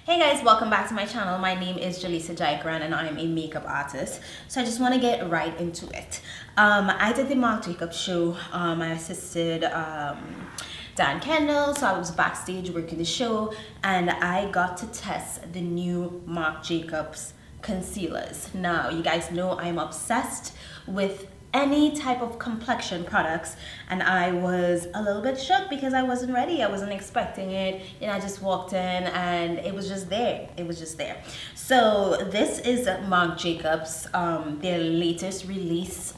Hey guys, welcome back to my channel. My name is Jalisa Jaikran and I'm a makeup artist. So I just want to get right into it. I did the Marc Jacobs show. I assisted Dan Kendall, so I was backstage working the show and I got to test the new Marc Jacobs concealers. Now, you guys know I'm obsessed with any type of complexion products, and I was a little bit shook because I wasn't ready. I wasn't expecting it, and I just walked in and it was just there. It was just there. So this is Marc Jacobs, their latest release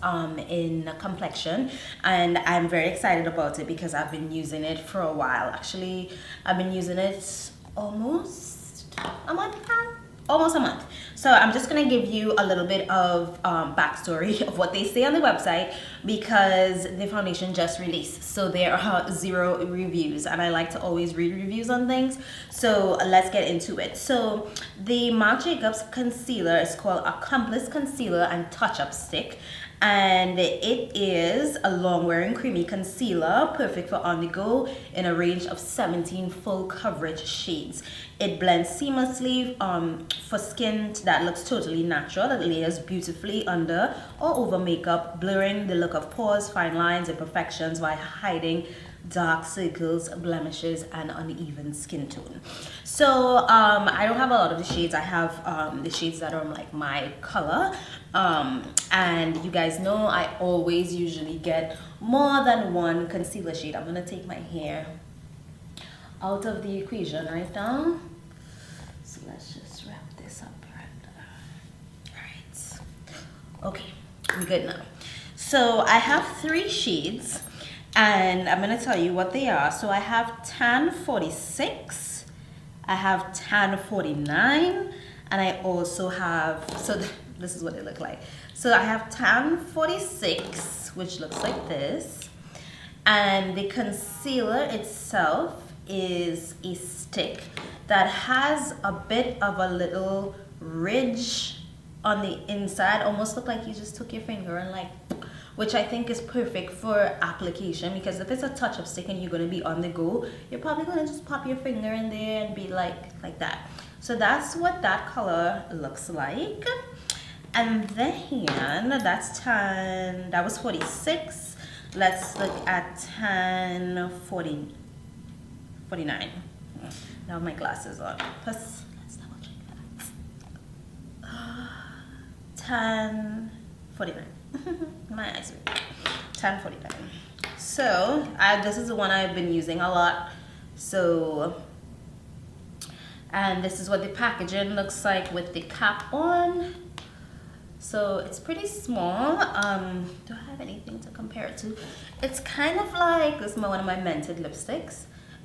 in complexion, and I'm very excited about it because I've been using it for a while. Actually, I've been using it almost a month now. Almost a month. So I'm just gonna give you a little bit of backstory of what they say on the website because the foundation just released, so there are 0 reviews and I like to always read reviews on things. So let's get into it. So the Marc Jacobs concealer is called Accomplice Concealer and Touch-Up Stick, and it is a long-wearing creamy concealer, perfect for on the go in a range of 17 full coverage shades. It blends seamlessly for skin that looks totally natural. It layers beautifully under or over makeup, blurring the look of pores, fine lines, imperfections while hiding dark circles, blemishes, and uneven skin tone. So I don't have a lot of the shades. I have the shades that are like my color, and you guys know I always usually get more than one concealer shade. I'm gonna take my hair out of the equation right now, so let's just wrap this up right there. All right, okay, I'm good now. So I have 3 shades and I'm gonna tell you what they are. So I have tan 46, I have tan 49, and I also have, this is what they look like. So I have tan 46, which looks like this, and the concealer itself is a stick that has a bit of a little ridge on the inside, almost look like you just took your finger and like, which I think is perfect for application, because if it's a touch-up stick and you're going to be on the go, you're probably going to just pop your finger in there and be like that. So that's what that color looks like. And then that's tan, that was 46. Let's look at tan 49. Now my glasses on. Plus, let's double check that. Tan 49. My eyes are 1049. So this is the one I've been using a lot. So, and this is what the packaging looks like with the cap on. So it's pretty small. Do I have anything to compare it to? It's kind of like, this is one of my Mented lipsticks.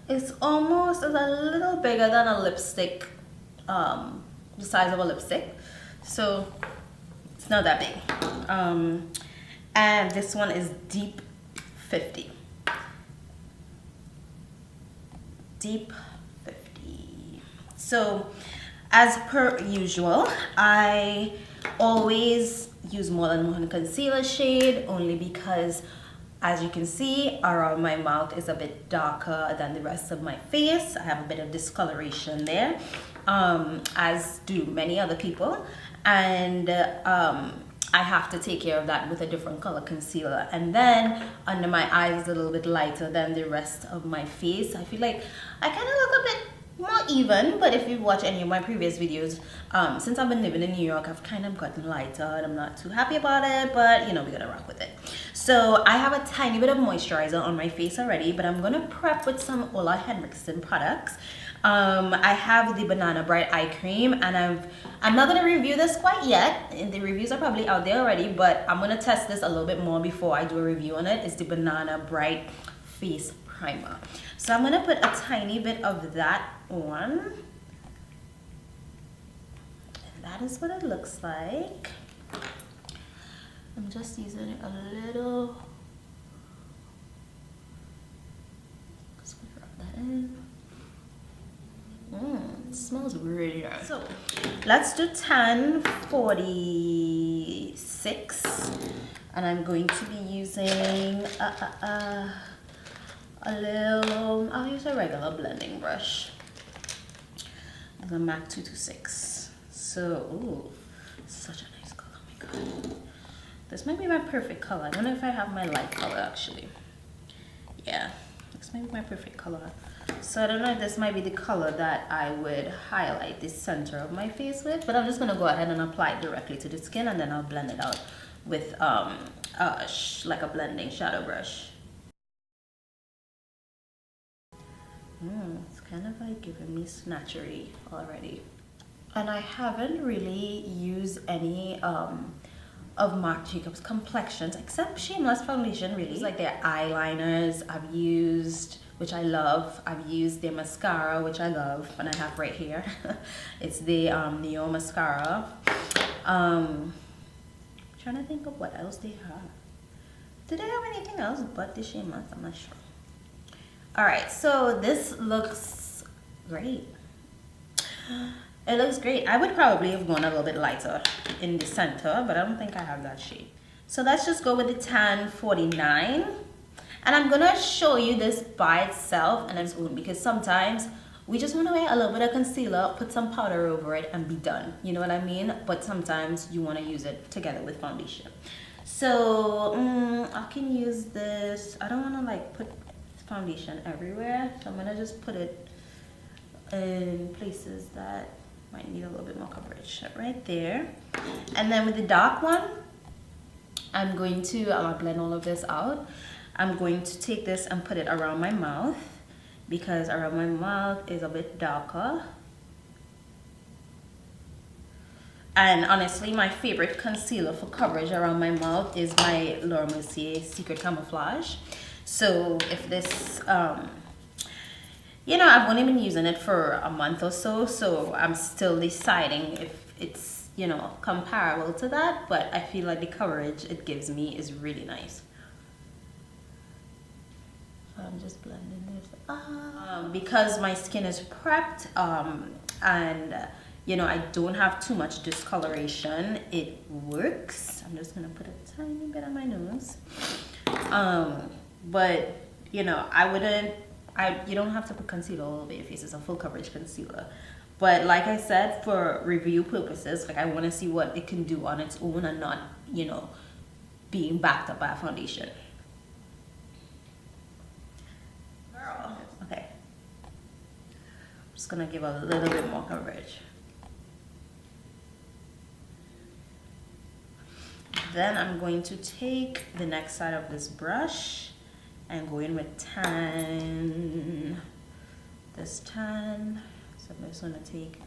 It's almost a little bigger than a lipstick, the size of a lipstick. So it's not that big. And this one is deep 50. Deep 50. So as per usual, I always use more than one concealer shade, only because as you can see, around my mouth is a bit darker than the rest of my face. I have a bit of discoloration there, as do many other people. And I have to take care of that with a different color concealer. And then under my eyes is a little bit lighter than the rest of my face. I feel like I kind of look a bit more even, but if you watch any of my previous videos, since I've been living in New York, I've kind of gotten lighter and I'm not too happy about it, but you know, we're gonna rock with it. So I have a tiny bit of moisturizer on my face already, but I'm gonna prep with some Ola Henriksen products. I have the Banana Bright Eye Cream, and I'm not gonna review this quite yet. The reviews are probably out there already, but I'm gonna test this a little bit more before I do a review on it. It's the Banana Bright Face Primer. So I'm gonna put a tiny bit of that on, and that is what it looks like. I'm just using it a little. Let's rub that in. It smells really nice. So let's do tan 46, and I'm going to be using a little, I'll use a regular blending brush. is a MAC 226. So, ooh, such a nice color. Oh my god. This might be my perfect color. I don't know if I have my light color actually. Yeah, this might be my perfect color. So I don't know if this might be the color that I would highlight the center of my face with, but I'm just gonna go ahead and apply it directly to the skin, and then I'll blend it out with like a blending shadow brush. It's kind of like giving me snatchery already. And I haven't really used any of Marc Jacobs complexions except Shameless Foundation, really. It's like their eyeliners I've used, which I love. I've used their mascara, which I love, and I have right here. It's the Neo mascara. Trying to think of what else they have. Did they have anything else but the Shameless? I'm not sure. Alright, so this looks great. It looks great. I would probably have gone a little bit lighter in the center, but I don't think I have that shade. So let's just go with the tan 49. And I'm gonna show you this by itself and its own, because sometimes we just want to wear a little bit of concealer, put some powder over it, and be done. You know what I mean? But sometimes you want to use it together with foundation. So I can use this. I don't want to like put foundation everywhere, so I'm gonna just put it in places that might need a little bit more coverage, right there. And then with the dark one, I'm gonna blend all of this out. I'm going to take this and put it around my mouth, because around my mouth is a bit darker. And honestly, my favorite concealer for coverage around my mouth is my Laura Mercier Secret Camouflage. So if this, you know, I've only been using it for a month or so, so I'm still deciding if it's, you know, comparable to that, but I feel like the coverage it gives me is really nice. So I'm just blending this. Because my skin is prepped, and you know, I don't have too much discoloration, it works. I'm just gonna put a tiny bit on my nose. But you know, you don't have to put concealer all over your face. It's a full coverage concealer. But like I said, for review purposes, like I want to see what it can do on its own and not, you know, being backed up by a foundation. Girl. Okay. I'm just gonna give a little bit more coverage. Then I'm going to take the next side of this brush and go in with tan. This tan. So I'm just gonna take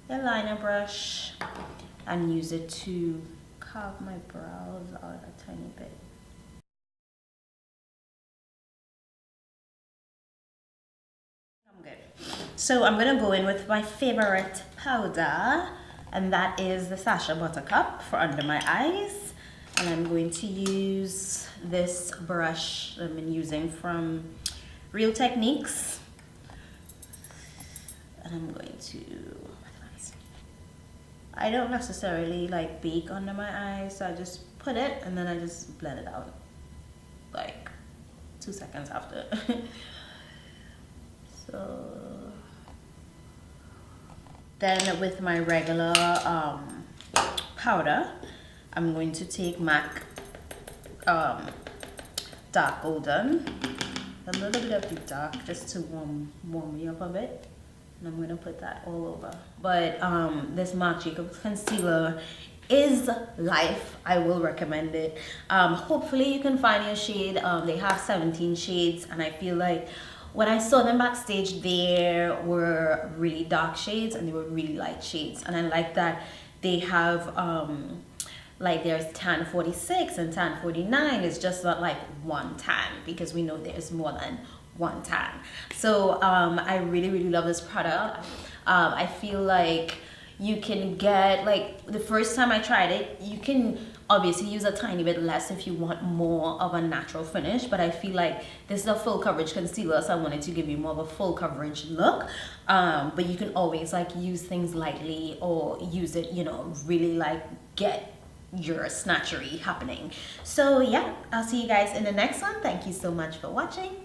the liner brush and use it to carve my brows out a tiny bit. I'm good. So I'm gonna go in with my favorite powder, and that is the Sacha Buttercup for under my eyes. And I'm going to use this brush I've been using from Real Techniques. And I'm going to, I don't necessarily like bake under my eyes, so I just put it and then I just blend it out like 2 seconds after. So then with my regular powder, I'm going to take MAC Dark Golden, a little bit of the dark just to warm me up a bit, and I'm going to put that all over. But this Marc Jacobs concealer is life. I will recommend it. Hopefully you can find your shade. They have 17 shades, and I feel like when I saw them backstage, there were really dark shades and they were really light shades, and I like that they have like there's tan 46 and tan 49 is just not like one tan, because we know there's more than one tan. So I really love this product. I feel like you can get, like, the first time I tried it, you can obviously use a tiny bit less if you want more of a natural finish, but I feel like this is a full coverage concealer, so I wanted to give you more of a full coverage look. But you can always like use things lightly, or use it, you know, really like get your snatchery happening. So yeah, I'll see you guys in the next one. Thank you so much for watching.